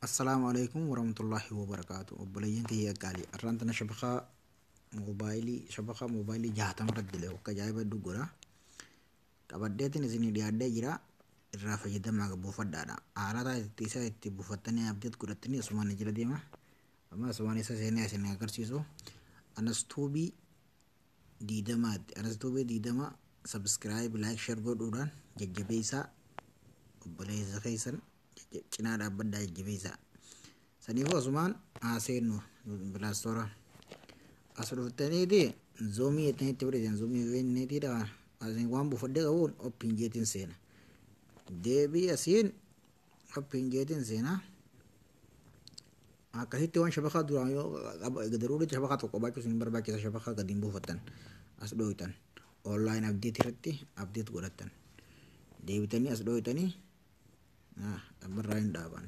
السلام عليكم ورحمة الله وبركاته. وبلين هي قالي الرانتنا شبكة موبايلي جاهتم رد له كجايب الدقرة كبديت نزني دي أدي جرا الرافع جدا ما قبو فدانا على تيسا تبو فتني أبديت كرتني أسمان نجلا ديما أما أسمان إسا سيني أسيني أكرسيسو أنا ستوبي دي دما سبسكرايب لايك شير قد أوران ججبيسا وبليز خيسن cina dapat dari jebisa sanifu asuman asenu belastora asru tani di zomi etni tibre zomi ven ne tida asin wambu fadde gawon opingetin sena debi asin opingetin sena akahiti wan shabaka dura yo gadaruri shabaka to kobaki sin barbaki shabaka gadimbu fatan asdo itan online update irratti update godhatan deebitanii as dhooytanii ammarraa hin dhaaban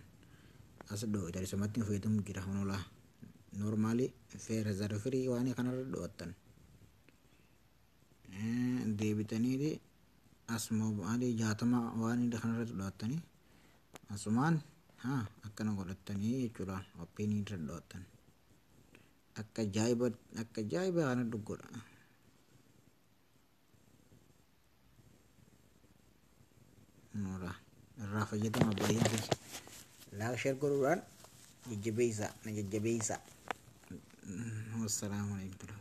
as dhooytan isumatti hin fayyadamu jira honola normally feera zarfirii waan kanarra dhoottan deebitanii as mobaayilii jaatama waan kanarra dhootanii asumaan akkana godhatanii jechuudha oppiinii irra dhoottan akka ajaa'iba kana dhuggodha nora irraa fayyadama baay'ee laaka sheer godhuudhaan jajjabeessaa. Wassalaamu alaikum.